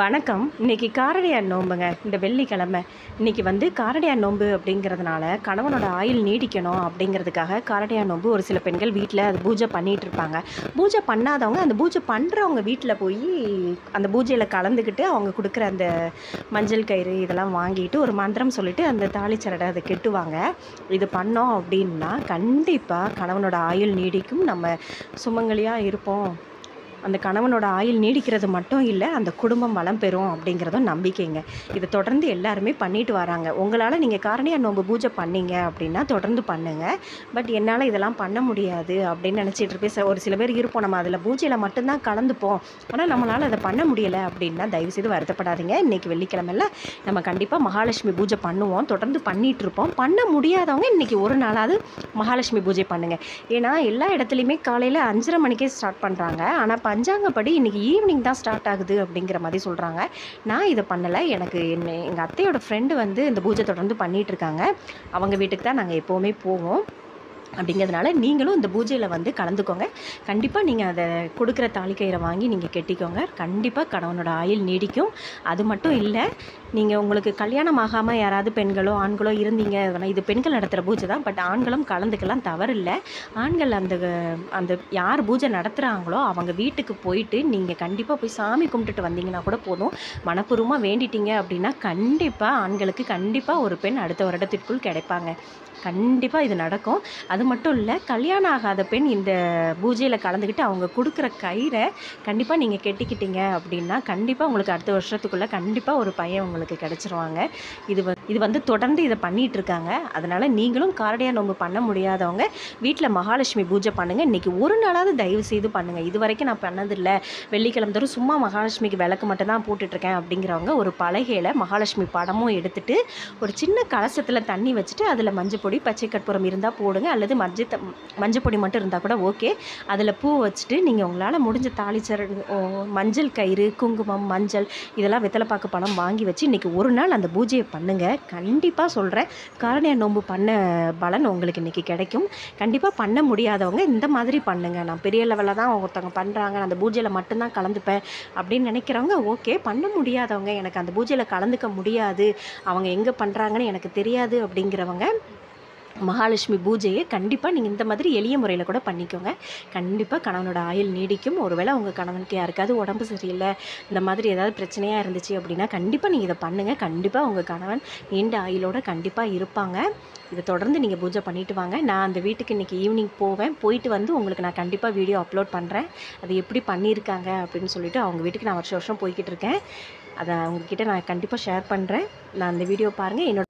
வணக்கம். இன்னைக்கு காரடையான் நோம்புங்க. இந்த வெள்ளிக்கிழமை. இன்னைக்கு வந்து காரடையான் நோம்பு அப்படிங்கிறதுனால, கணவனோட ஆயுள் நீடிக்கணும் அப்படிங்கிறதுக்காக காரடையான் நோம்பு ஒரு சில பெண்கள் வீட்ல அது பூஜை பண்ணிட்டு இருப்பாங்க. பூஜை பண்ணாதவங்க, அந்த பூஜை பண்ணுறவங்க வீட்டில் போய் அந்த பூஜையில் கலந்துக்கிட்டு அவங்க கொடுக்குற அந்த மஞ்சள் கயிறு இதெல்லாம் வாங்கிட்டு ஒரு மந்திரம் சொல்லிட்டு அந்த தாலிச்சரடை அதை கெட்டுவாங்க. இது பண்ணோம் அப்படின்னா கண்டிப்பாக கணவனோட ஆயுள் நீடிக்கும். நம்ம சுமங்கலியாக இருப்போம். அந்த கணவனோட ஆயுள் நீடிக்கிறது மட்டும் இல்லை, அந்த குடும்பம் வளம் பெறும் அப்படிங்கிறதும் நம்பிக்கைங்க. இதை தொடர்ந்து எல்லாருமே பண்ணிட்டு வராங்க. உங்களால் நீங்கள் காரடையான் நோம்பு பூஜை பண்ணீங்க அப்படின்னா தொடர்ந்து பண்ணுங்கள். பட் என்னால் இதெல்லாம் பண்ண முடியாது அப்படின்னு நினச்சிட்டு இருப்பேன். ஒரு சில பேர் இருப்போம், நம்ம அதில் பூஜையில் மட்டும்தான் கலந்துப்போம், ஆனால் நம்மளால் அதை பண்ண முடியலை அப்படின்னா தயவுசெய்து வருத்தப்படாதீங்க. இன்றைக்கி வெள்ளிக்கிழமையில் நம்ம கண்டிப்பாக மகாலட்சுமி பூஜை பண்ணுவோம், தொடர்ந்து பண்ணிகிட்டு இருப்போம். பண்ண முடியாதவங்க இன்றைக்கி ஒரு நாளாவது மகாலட்சுமி பூஜை பண்ணுங்கள். ஏன்னா எல்லா இடத்துலையுமே காலையில் 5:30 மணிக்கே ஸ்டார்ட் பண்ணுறாங்க, ஆனால் பஞ்சாங்கப்படி இன்றைக்கி ஈவினிங் தான் ஸ்டார்ட் ஆகுது அப்படிங்கிற மாதிரி சொல்கிறாங்க. நான் இதை பண்ணலை. எங்கள் அத்தையோட ஃப்ரெண்டு வந்து இந்த பூஜை தொடர்ந்து பண்ணிகிட்டு இருக்காங்க. அவங்க வீட்டுக்கு தான் நாங்கள் எப்போவுமே போவோம். அப்படிங்கிறதுனால நீங்களும் இந்த பூஜையில் வந்து கலந்துக்கோங்க. கண்டிப்பாக நீங்கள் அதை கொடுக்குற தாலிக்கயிறை வாங்கி நீங்கள் கெட்டிக்கோங்க. கண்டிப்பாக கணவனோட ஆயுள் நீடிக்கும். அது மட்டும் இல்லை, நீங்கள் உங்களுக்கு கல்யாணம் ஆகாமல் யாராவது பெண்களோ ஆண்களோ இருந்தீங்க, இது பெண்கள் நடத்துகிற பூஜை தான், பட் ஆண்களும் கலந்துக்கலாம், தவறில்லை. ஆண்கள் அந்த அந்த யார் பூஜை நடத்துகிறாங்களோ அவங்க வீட்டுக்கு போயிட்டு நீங்கள் கண்டிப்பாக போய் சாமி கும்பிட்டுட்டு வந்தீங்கன்னா கூட போதும். மனப்பூர்வமாக வேண்டிட்டீங்க அப்படின்னா கண்டிப்பாக ஆண்களுக்கு கண்டிப்பாக ஒரு பெண் அடுத்த வருடத்திற்குள் கிடைப்பாங்க. கண்டிப்பாக இது நடக்கும். அது மட்டும் இல்லை, கல்யாணம் ஆகாத பெண் இந்த பூஜையில் கலந்துக்கிட்டு அவங்க கொடுக்குற கயிறை கண்டிப்பாக நீங்கள் கெட்டிக்கிட்டீங்க அப்படின்னா கண்டிப்பாக உங்களுக்கு அடுத்த வருஷத்துக்குள்ளே கண்டிப்பாக ஒரு பையன் உங்களுக்கு கிடச்சிருவாங்க. இது வந்து தொடர்ந்து இதை பண்ணிகிட்டு இருக்காங்க. அதனால் நீங்களும் காரடையான் நோம்பு பண்ண முடியாதவங்க வீட்டில் மகாலட்சுமி பூஜை பண்ணுங்கள். இன்றைக்கி ஒரு நாளாவது தயவு செய்து பண்ணுங்கள். இது வரைக்கும் நான் பண்ணதில்லை, வெள்ளிக்கிழமை தோறும் சும்மா மகாலட்சுமிக்கு விளக்கு மட்டும் தான் போட்டுட்ருக்கேன் அப்படிங்கிறவங்க ஒரு பலகையில் மகாலட்சுமி படமும் எடுத்துகிட்டு ஒரு சின்ன கலசத்தில் தண்ணி வச்சுட்டு அதில் மஞ்சள் பொடி, பச்சை கற்பூரம் இருந்தால் போடுங்க, அல்லது மஞ்சள் பொடி மட்டும் இருந்தால் கூட ஓகே. அதில் பூ வச்சுட்டு நீங்கள் உங்களால் முடிஞ்ச தாலிச்சரடு, மஞ்சள் கயிறு, குங்குமம், மஞ்சள் இதெல்லாம் வெத்தலைப்பாக்கு பழம் வாங்கி வச்சு இன்றைக்கி ஒரு நாள் அந்த பூஜையை பண்ணுங்கள். கண்டிப்பாக சொல்கிறேன், காரடையான் நோம்பு பண்ண பலன் உங்களுக்கு இன்றைக்கி கிடைக்கும். கண்டிப்பாக பண்ண முடியாதவங்க இந்த மாதிரி பண்ணுங்கள். நான் பெரிய லெவலில் தான் ஒருத்தவங்க பண்ணுறாங்க, அந்த பூஜையில் மட்டும்தான் கலந்துப்பேன் அப்படின்னு நினைக்கிறவங்க ஓகே. பண்ண முடியாதவங்க, எனக்கு அந்த பூஜையில் கலந்துக்க முடியாது, அவங்க எங்கே பண்ணுறாங்கன்னு எனக்கு தெரியாது அப்படிங்கிறவங்க மகாலட்சுமி பூஜையை கண்டிப்பாக நீங்கள் இந்த மாதிரி எளிய முறையில் கூட பண்ணிக்கோங்க. கண்டிப்பாக கணவனோட ஆயுள் நீடிக்கும். ஒருவேளை உங்கள் கணவனுக்கு யாருக்காவது உடம்பு சரியில்லை, இந்த மாதிரி ஏதாவது பிரச்சனையாக இருந்துச்சு அப்படின்னா கண்டிப்பாக நீங்கள் இதை பண்ணுங்கள். கண்டிப்பாக உங்கள் கணவன் நீண்ட ஆயுளோடு கண்டிப்பாக இருப்பாங்க. இதை தொடர்ந்து நீங்கள் பூஜை பண்ணிட்டு வாங்க. நான் அந்த வீட்டுக்கு இன்றைக்கி ஈவினிங் போவேன். போயிட்டு வந்து உங்களுக்கு நான் கண்டிப்பாக வீடியோ அப்லோட் பண்ணுறேன், அது எப்படி பண்ணியிருக்காங்க அப்படின்னு சொல்லிட்டு. அவங்க வீட்டுக்கு நான் வருஷம் வருஷம் போய்கிட்டு இருக்கேன். அதை அவங்கக்கிட்ட நான் கண்டிப்பாக ஷேர் பண்ணுறேன். நான் அந்த வீடியோ பாருங்கள்.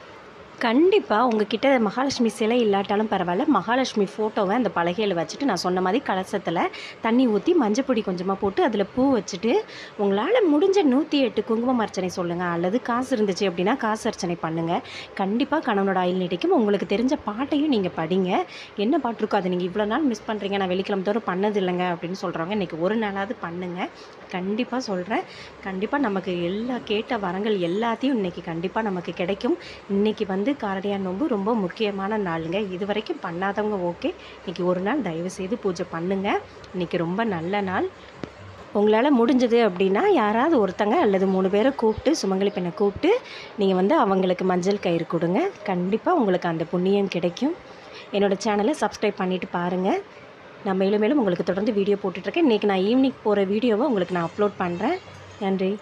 கண்டிப்பாக உங்ககிட்ட மகாலட்சுமி சிலை இல்லாட்டாலும் பரவாயில்ல, மகாலட்சுமி ஃபோட்டோவை அந்த பலகையில் வச்சுட்டு நான் சொன்ன மாதிரி கலசத்தில் தண்ணி ஊற்றி மஞ்சப்பொடி கொஞ்சமாக போட்டு அதில் பூ வச்சுட்டு உங்களால் முடிஞ்ச 108 குங்குமம் அர்ச்சனை சொல்லுங்கள், அல்லது காசு இருந்துச்சு அப்படின்னா காசு அர்ச்சனை பண்ணுங்கள். கண்டிப்பாக கணவனோட ஆயுள் நீடிக்கும். உங்களுக்கு தெரிஞ்ச பாட்டையும் நீங்கள் படிங்க. என்ன பாட்டு இருக்கோ அதை நீங்கள் இவ்வளோ நாள் மிஸ் பண்ணுறீங்க, நான் வெள்ளிக்கிழமை தோறும் பண்ணது இல்லைங்க அப்படின்னு சொல்கிறவங்க இன்றைக்கி ஒரு நாளாவது பண்ணுங்கள். கண்டிப்பாக சொல்கிறேன், கண்டிப்பாக நமக்கு கேட்ட வரங்கள் எல்லாத்தையும் இன்றைக்கி கண்டிப்பாக நமக்கு கிடைக்கும். இன்றைக்கி வந்து காரடையான் நோம்பு ரொம்ப முக்கியமான நாளுங்க. இது வரைக்கும் பண்ணாதவங்க ஓகே, இன்றைக்கி ஒரு நாள் தயவுசெய்து பூஜை பண்ணுங்கள். இன்றைக்கி ரொம்ப நல்ல நாள். உங்களால் முடிஞ்சது அப்படின்னா யாராவது ஒருத்தங்க அல்லது 3 பேரை கூப்பிட்டு, சுமங்கலி பெண்ணை கூப்பிட்டு நீங்கள் வந்து அவங்களுக்கு மஞ்சள் கயிறு கொடுங்க. கண்டிப்பாக உங்களுக்கு அந்த புண்ணியம் கிடைக்கும். என்னோடய சேனலை சப்ஸ்கிரைப் பண்ணிவிட்டு பாருங்கள். நான் மேலும் மேலும் உங்களுக்கு தொடர்ந்து வீடியோ போட்டுட்ருக்கேன். இன்றைக்கி நான் ஈவினிங் போகிற வீடியோவை உங்களுக்கு நான் அப்லோட் பண்ணுறேன். நன்றி.